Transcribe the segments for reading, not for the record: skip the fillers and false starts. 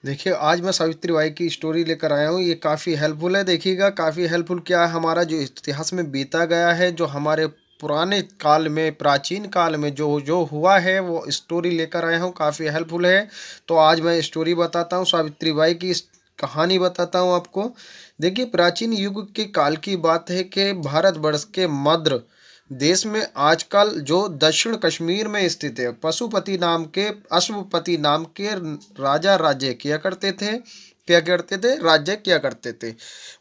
देखिए, आज मैं सावित्री बाई की स्टोरी लेकर आया हूँ। ये काफ़ी हेल्पफुल है। देखिएगा, काफ़ी हेल्पफुल क्या है, हमारा जो इतिहास में बीता गया है, जो हमारे पुराने काल में, प्राचीन काल में जो जो हुआ है, वो स्टोरी लेकर आया हूँ। काफ़ी हेल्पफुल है। तो आज मैं स्टोरी बताता हूँ, सावित्री बाई की कहानी बताता हूँ आपको। देखिए, प्राचीन युग के काल की बात है कि भारतवर्ष के मध्य देश में आजकल जो दक्षिण कश्मीर में स्थित है, पशुपति नाम के, अश्वपति नाम के राजा राज्य किया करते थे। क्या करते थे? राज्य किया करते थे।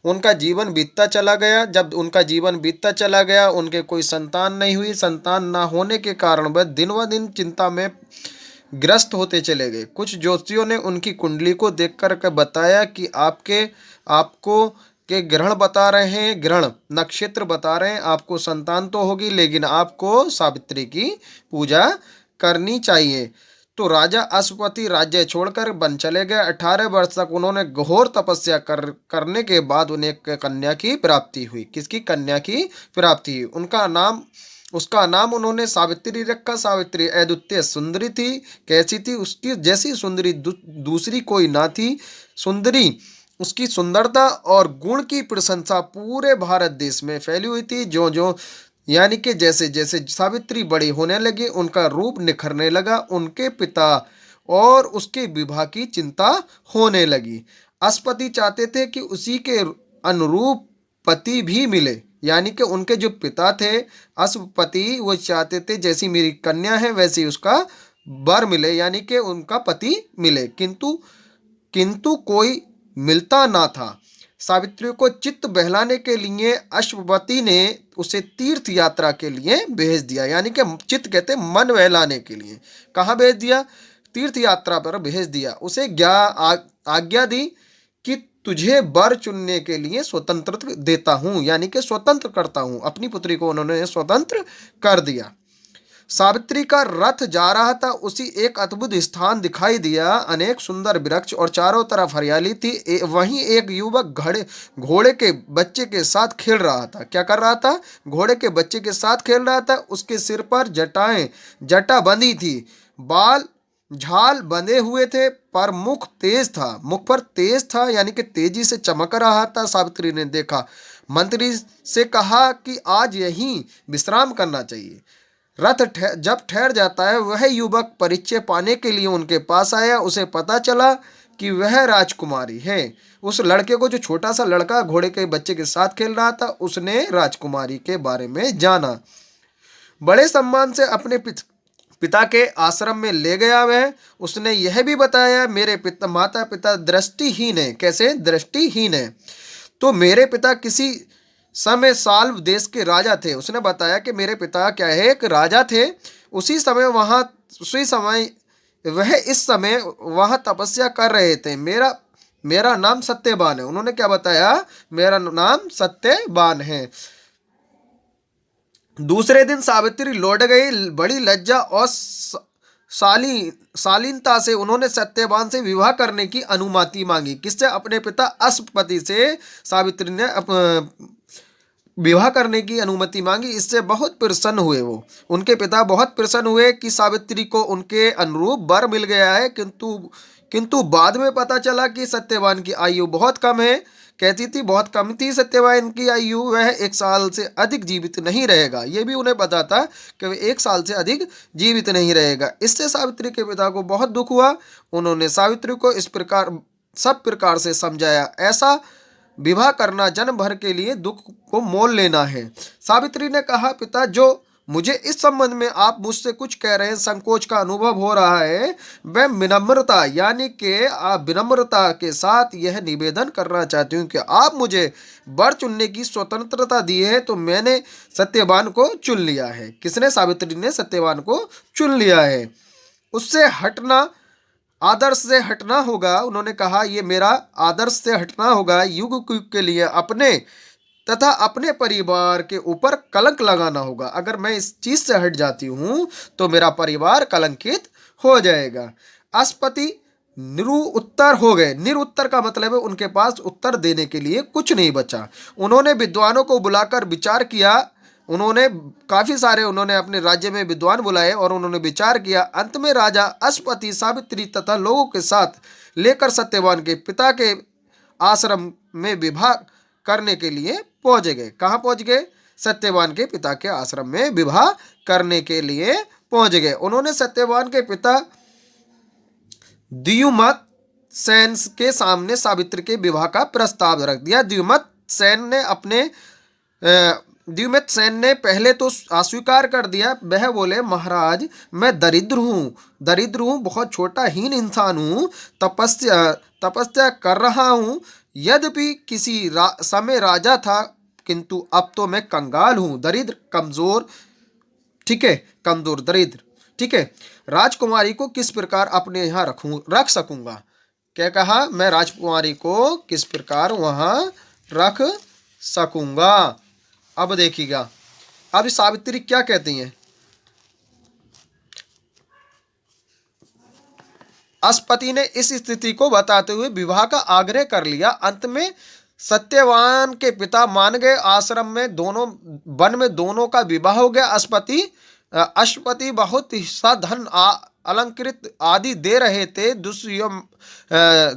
उनका जीवन बीतता चला गया। जब उनका जीवन बीतता चला गया, उनके कोई संतान नहीं हुई। संतान ना होने के कारण वह दिन व दिन चिंता में ग्रस्त होते चले गए। कुछ ज्योतिषियों ने उनकी कुंडली को देख कर के बताया कि आपको के ग्रहण बता रहे हैं, ग्रहण नक्षत्र बता रहे हैं, आपको संतान तो होगी, लेकिन आपको सावित्री की पूजा करनी चाहिए। तो राजा अश्वपति राज्य छोड़कर वन चले गए। 18 वर्ष तक उन्होंने घोर तपस्या करने के बाद उन्हें एक कन्या की प्राप्ति हुई। किसकी कन्या की प्राप्ति हुई? उसका नाम उन्होंने सावित्री रखा। सावित्री अद्वितीय सुंदरी थी। कैसी थी? उसकी जैसी सुंदरी दूसरी कोई ना थी। सुंदरी, उसकी सुंदरता और गुण की प्रशंसा पूरे भारत देश में फैली हुई थी। जो जो यानी कि जैसे जैसे सावित्री बड़ी होने लगी, उनका रूप निखरने लगा। उनके पिता और उसके विवाह की चिंता होने लगी। अश्वपति चाहते थे कि उसी के अनुरूप पति भी मिले। यानी कि उनके जो पिता थे अश्वपति, वो चाहते थे जैसी मेरी कन्या है वैसी उसका वर मिले, यानी कि उनका पति मिले। किंतु किंतु कोई मिलता ना था। सावित्री को चित्त बहलाने के लिए अश्वपति ने उसे तीर्थ यात्रा के लिए भेज दिया। यानी कि चित्त कहते मन बहलाने के लिए। कहाँ भेज दिया? तीर्थ यात्रा पर भेज दिया। उसे आज्ञा दी कि तुझे वर चुनने के लिए स्वतंत्र देता हूं, यानी कि स्वतंत्र करता हूं। अपनी पुत्री को उन्होंने स्वतंत्र कर दिया। सावित्री का रथ जा रहा था, उसी एक अद्भुत स्थान दिखाई दिया। अनेक सुंदर वृक्ष और चारों तरफ हरियाली थी। वहीं एक युवक घोड़े के बच्चे के साथ खेल रहा था। क्या कर रहा था? घोड़े के बच्चे के साथ खेल रहा था। उसके सिर पर जटा बंधी थी, बाल झाल बंधे हुए थे, पर मुख तेज था। मुख पर तेज था, यानी कि तेजी से चमक रहा था। सावित्री ने देखा, मंत्री से कहा कि आज यहीं विश्राम करना चाहिए। जब ठहर जाता है, वह युवक परिचय पाने के लिए उनके पास आया। उसे पता चला कि वह राजकुमारी है। उस लड़के को, जो छोटा सा लड़का घोड़े के बच्चे के साथ खेल रहा था, उसने राजकुमारी के बारे में जाना। बड़े सम्मान से अपने पिता के आश्रम में ले गया वह। उसने यह भी बताया, मेरे माता पिता दृष्टिहीन है। कैसे दृष्टिहीन है? तो मेरे पिता किसी समय साल देश के राजा थे। उसने बताया कि मेरे पिता क्या है, एक राजा थे। उसी समय वह इस समय वह तपस्या कर रहे थे। मेरा मेरा नाम सत्यवान है। उन्होंने क्या बताया? मेरा नाम सत्यवान है। दूसरे दिन सावित्री लौट गई। बड़ी लज्जा और शालीनता से उन्होंने सत्यवान से विवाह करने की अनुमति मांगी। किससे? अपने पिता अश्वपति से सावित्री ने विवाह करने की अनुमति मांगी। इससे बहुत प्रसन्न हुए वो। उनके पिता बहुत प्रसन्न हुए कि सावित्री को उनके अनुरूप वर मिल गया है। किंतु किंतु बाद में पता चला कि सत्यवान की आयु बहुत कम है। कहती थी बहुत कम थी सत्यवान की आयु, वह 1 साल से अधिक जीवित नहीं रहेगा। ये भी उन्हें पता था कि वह 1 साल से अधिक जीवित नहीं रहेगा। इससे सावित्री के पिता को बहुत दुख हुआ। उन्होंने सावित्री को इस प्रकार सब प्रकार से समझाया, ऐसा विवाह करना जन्म भर के लिए दुख को मोल लेना है। सावित्री ने कहा, पिता, जो मुझे इस संबंध में आप मुझसे कुछ कह रहे हैं, संकोच का अनुभव हो रहा है, मैं विनम्रता यानी कि आप विनम्रता के साथ यह निवेदन करना चाहती हूँ कि आप मुझे वर चुनने की स्वतंत्रता दी है, तो मैंने सत्यवान को चुन लिया है। किसने? सावित्री ने सत्यवान को चुन लिया है। उससे हटना, आदर्श से हटना होगा। उन्होंने कहा, ये मेरा आदर्श से हटना होगा। युग युग के लिए अपने तथा अपने परिवार के ऊपर कलंक लगाना होगा। अगर मैं इस चीज से हट जाती हूं तो मेरा परिवार कलंकित हो जाएगा। अश्वपति निरुत्तर हो गए। निरुत्तर का मतलब है उनके पास उत्तर देने के लिए कुछ नहीं बचा। उन्होंने विद्वानों को बुलाकर विचार किया। उन्होंने काफी सारे उन्होंने अपने राज्य में विद्वान बुलाए और उन्होंने विचार किया। अंत में राजा अश्वपति सावित्री तथा लोगों के साथ लेकर सत्यवान के पिता के आश्रम में विवाह करने के लिए पहुंच गए। कहाँ पहुंच गए? सत्यवान के पिता के आश्रम में विवाह करने के लिए पहुंच गए। उन्होंने सत्यवान के पिता द्युमत सेन के सामने सावित्री के विवाह का प्रस्ताव रख दिया। द्युमत सेन ने पहले तो अस्वीकार कर दिया। वह बोले, महाराज मैं दरिद्र हूँ, बहुत छोटा हीन इंसान हूँ, तपस्या कर रहा हूँ। यद्यपि किसी समय राजा था, किंतु अब तो मैं कंगाल हूँ, दरिद्र, कमजोर, ठीक है, कमजोर, दरिद्र, ठीक है। राजकुमारी को किस प्रकार अपने यहाँ रख सकूंगा? क्या कहा? मैं राजकुमारी को किस प्रकार वहां रख सकूंगा। अब देखिएगा, अब सावित्री क्या कहती हैं। अस्पति ने इस स्थिति को बताते हुए विवाह का आग्रह कर लिया। अंत में सत्यवान के पिता मान गए। आश्रम में वन में दोनों का विवाह हो गया। अश्वपति बहुत सा धन अलंकृत आदि दे रहे थे।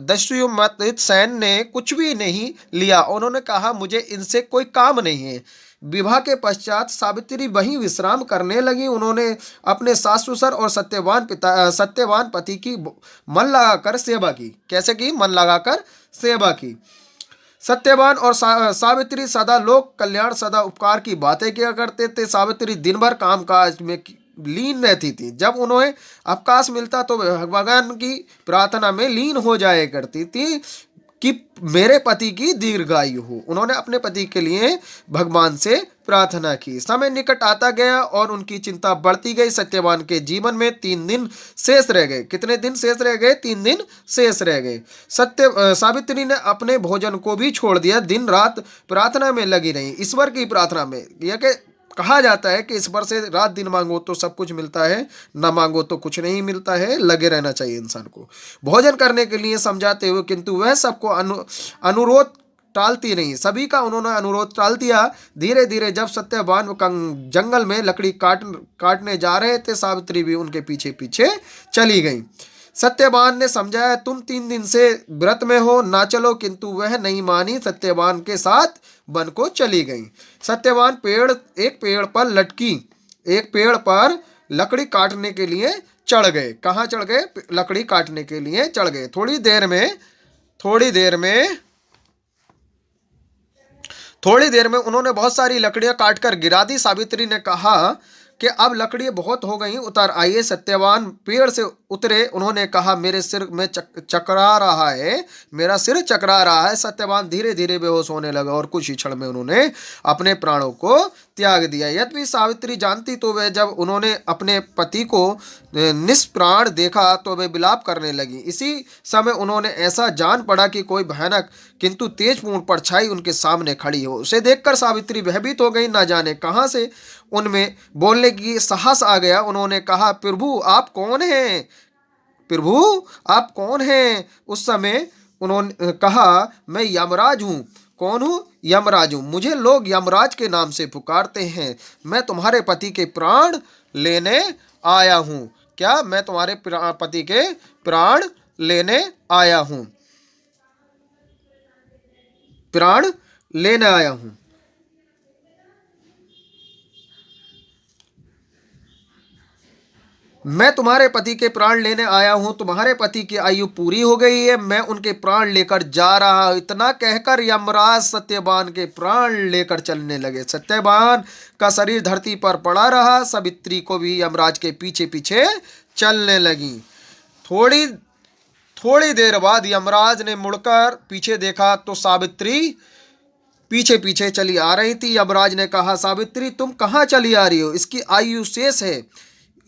दस्युमत सेन ने कुछ भी नहीं लिया। उन्होंने कहा, मुझे इनसे कोई काम नहीं है। विवाह के पश्चात सावित्री वहीं विश्राम करने लगी। उन्होंने अपने सास ससुर और सत्यवान पति की मन लगाकर सेवा की। कैसे की? मन लगाकर सेवा की। सत्यवान और सावित्री सदा लोक कल्याण, सदा उपकार की बातें किया करते थे। सावित्री दिन भर कामकाज में लीन रहती थी। जब उन्हें अवकाश मिलता तो भगवान की प्रार्थना में लीन हो जाया करती थी कि मेरे पति की दीर्घायु हो। उन्होंने अपने पति के लिए भगवान से प्रार्थना की। समय निकट आता गया और उनकी चिंता बढ़ती गई। सत्यवान के जीवन में 3 दिन शेष रह गए। कितने दिन शेष रह गए? 3 दिन शेष रह गए। सावित्री ने अपने भोजन को भी छोड़ दिया। दिन रात प्रार्थना में लगी रही, ईश्वर की प्रार्थना में। यह कि कहा जाता है कि ईश्वर से रात दिन मांगो तो सब कुछ मिलता है, ना मांगो तो कुछ नहीं मिलता है। लगे रहना चाहिए इंसान को। भोजन करने के लिए समझाते हुए, किंतु वह सबको अनुरोध टालती नहीं। सभी का उन्होंने अनुरोध टाल दिया। धीरे धीरे जब सत्यवान जंगल में लकड़ी काटने जा रहे थे, सावित्री भी उनके पीछे पीछे चली गई। सत्यवान ने समझाया, तुम 3 दिन से व्रत में हो, ना चलो, किंतु वह नहीं मानी। सत्यवान के साथ वन को चली गई। सत्यवान एक पेड़ पर लकड़ी काटने के लिए चढ़ गए। कहाँ चढ़ गए? लकड़ी काटने के लिए चढ़ गए। थोड़ी देर में उन्होंने बहुत सारी लकड़ियां काटकर गिरा दी। सावित्री ने कहा कि अब लकड़ी बहुत हो गई, उतर आइए। सत्यवान पेड़ से उतरे। उन्होंने कहा, मेरे सिर में चकरा रहा है, मेरा सिर चकरा रहा है। सत्यवान धीरे धीरे बेहोश होने लगा और कुछ ही क्षण में उन्होंने अपने प्राणों को त्याग दिया। यद्यपि सावित्री जानती तो वह, जब उन्होंने अपने पति को निष्प्राण देखा तो वे विलाप करने लगी। इसी समय उन्होंने ऐसा जान पड़ा कि कोई भयानक किंतु तेजपूर्ण परछाई उनके सामने खड़ी हो। उसे देखकर सावित्री भयभीत हो गई। न जाने कहां से उनमें बोलने की साहस आ गया। उन्होंने कहा, प्रभु आप कौन हैं? प्रभु आप कौन हैं? उस समय उन्होंने कहा, मैं यमराज हूं। कौन हूं? यमराज हूं। मुझे लोग यमराज के नाम से पुकारते हैं। मैं तुम्हारे पति के प्राण लेने आया हूं। क्या? मैं तुम्हारे पति के प्राण लेने आया हूं, प्राण लेने आया हूं। मैं तुम्हारे पति के प्राण लेने आया हूं। तुम्हारे पति की आयु पूरी हो गई है, मैं उनके प्राण लेकर जा रहा हूं। इतना कहकर यमराज सत्यवान के प्राण लेकर चलने लगे। सत्यवान का शरीर धरती पर पड़ा रहा। सावित्री को भी यमराज के पीछे पीछे चलने लगी। थोड़ी देर बाद यमराज ने मुड़कर पीछे देखा तो सावित्री पीछे पीछे चली आ रही थी। यमराज ने कहा, सावित्री तुम कहाँ चली आ रही हो? इसकी आयु शेष है,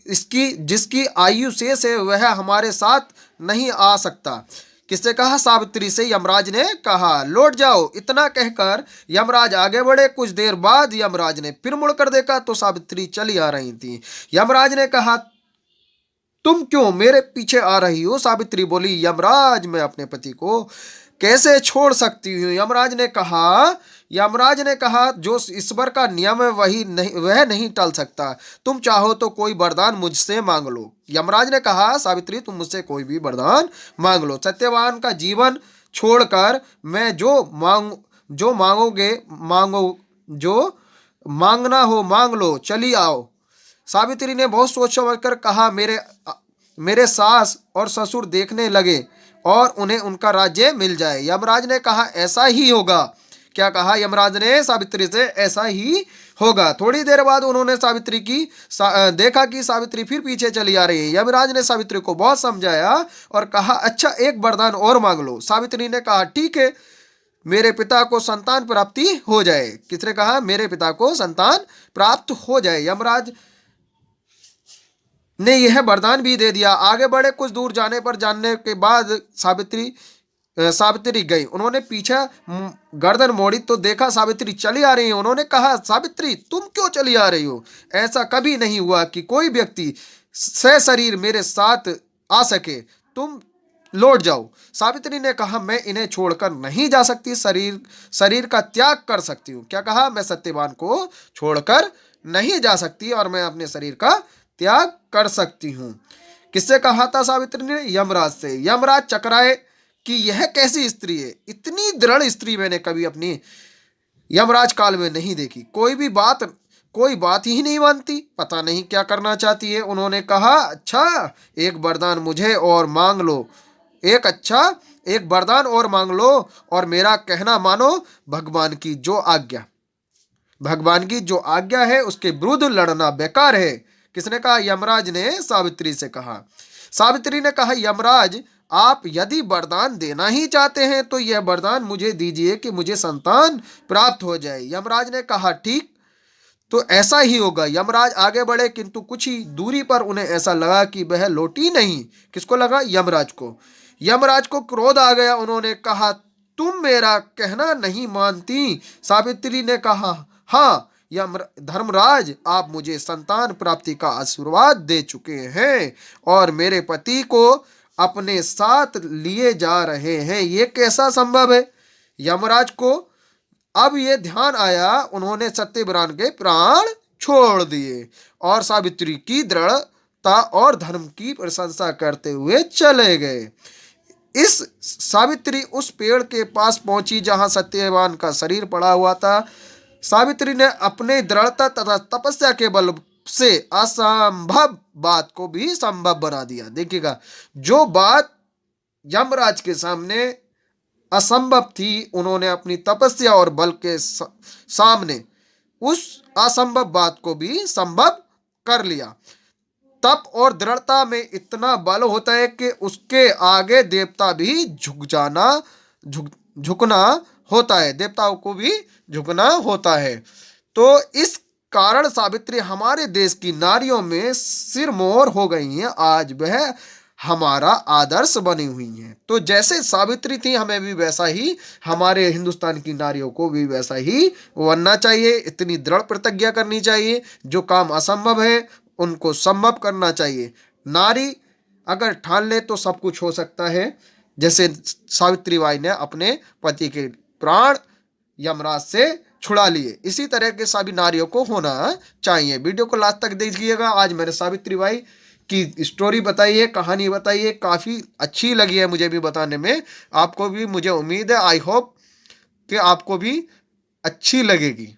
जिसकी आयु शेष है वह हमारे साथ नहीं आ सकता। किससे कहा? सावित्री से यमराज ने कहा, लौट जाओ। इतना कहकर यमराज आगे बढ़े। कुछ देर बाद यमराज ने फिर मुड़कर देखा तो सावित्री चली आ रही थी। यमराज ने कहा, तुम क्यों मेरे पीछे आ रही हो? सावित्री बोली, यमराज मैं अपने पति को कैसे छोड़ सकती हूँ। यमराज ने कहा जो ईश्वर का नियम है वह नहीं टल सकता। तुम चाहो तो कोई वरदान मुझसे मांग लो। यमराज ने कहा सावित्री तुम मुझसे कोई भी वरदान मांग लो। सत्यवान का जीवन छोड़कर मैं जो मांगोगे मांगो, जो मांगना हो मांग लो, चली आओ। सावित्री ने बहुत सोच समझ कर कहा मेरे सास और ससुर देखने लगे और उन्हें उनका राज्य मिल जाए। यमराज ने कहा ऐसा ही होगा। क्या कहा यमराज ने सावित्री से? ऐसा ही होगा। थोड़ी देर बाद उन्होंने देखा कि सावित्री फिर पीछे चली आ रही है। यमराज ने सावित्री को बहुत समझाया और कहा अच्छा एक वरदान और मांग लो। सावित्री ने कहा ठीक है, मेरे पिता को संतान प्राप्ति हो जाए। किसने कहा? मेरे पिता को संतान प्राप्त हो जाए। यमराज ने यह वरदान भी दे दिया। आगे बढ़े। कुछ दूर जानने के बाद सावित्री गई। उन्होंने पीछे गर्दन मोड़ी तो देखा सावित्री चली आ रही है। उन्होंने कहा सावित्री तुम क्यों चली आ रही हो? ऐसा कभी नहीं हुआ कि कोई व्यक्ति सशरीर मेरे साथ आ सके। तुम लौट जाओ। सावित्री ने कहा मैं इन्हें छोड़कर नहीं जा सकती, शरीर का त्याग कर सकती हूँ। क्या कहा? मैं सत्यवान को छोड़कर नहीं जा सकती और मैं अपने शरीर का त्याग कर सकती हूँ। किससे कहा था सावित्री ने? यमराज से। यमराज चकराए कि यह कैसी स्त्री है, इतनी दृढ़ स्त्री मैंने कभी अपनी यमराज काल में नहीं देखी। कोई बात ही नहीं मानती, पता नहीं क्या करना चाहती है। उन्होंने कहा अच्छा एक वरदान मुझे और मांग लो, एक वरदान और मांग लो और मेरा कहना मानो। भगवान की जो आज्ञा है उसके विरुद्ध लड़ना बेकार है। किसने कहा? यमराज ने सावित्री से कहा। सावित्री ने कहा यमराज आप यदि वरदान देना ही चाहते हैं तो यह वरदान मुझे दीजिए कि मुझे संतान प्राप्त हो जाए। यमराज ने कहा ठीक तो ऐसा ही होगा। यमराज आगे बढ़े किंतु कुछ ही दूरी पर उन्हें ऐसा लगा कि वह लौटी नहीं। किसको लगा? यमराज को। यमराज को क्रोध आ गया। उन्होंने कहा तुम मेरा कहना नहीं मानती। सावित्री ने कहा हाँ धर्मराज आप मुझे संतान प्राप्ति का आशीर्वाद दे चुके हैं और मेरे पति को अपने साथ लिए जा रहे हैं, ये कैसा संभव है? यमराज को अब ये ध्यान आया। उन्होंने सत्यवान के प्राण छोड़ दिए और सावित्री की दृढ़ता और धर्म की प्रशंसा करते हुए चले गए। इस सावित्री उस पेड़ के पास पहुंची जहां सत्यवान का शरीर पड़ा हुआ था। सावित्री ने अपने दृढ़ता तथा तपस्या के बल से असंभव बात को भी संभव बना दिया। देखिएगा, जो बात यमराज के सामने असंभव थी उन्होंने अपनी तपस्या और बल के सामने उस असंभव बात को भी संभव कर लिया। तप और दृढ़ता में इतना बल होता है कि उसके आगे देवता भी झुकना होता है, देवताओं को भी झुकना होता है। तो इस कारण सावित्री हमारे देश की नारियों में सिरमौर हो गई हैं। आज वह हमारा आदर्श बनी हुई हैं। तो जैसे सावित्री थी हमें भी वैसा ही, हमारे हिंदुस्तान की नारियों को भी वैसा ही बनना चाहिए। इतनी दृढ़ प्रतिज्ञा करनी चाहिए, जो काम असंभव है उनको संभव करना चाहिए। नारी अगर ठान ले तो सब कुछ हो सकता है। जैसे सावित्री बाई ने अपने पति के प्राण यमराज से छुड़ा लिए, इसी तरह के सभी नारियों को होना चाहिए। वीडियो को लास्ट तक देखिएगा। आज मैंने सावित्री बाई की स्टोरी बताई है, कहानी बताई है, काफ़ी अच्छी लगी है मुझे भी बताने में। आपको भी मुझे उम्मीद है, आई होप कि आपको भी अच्छी लगेगी।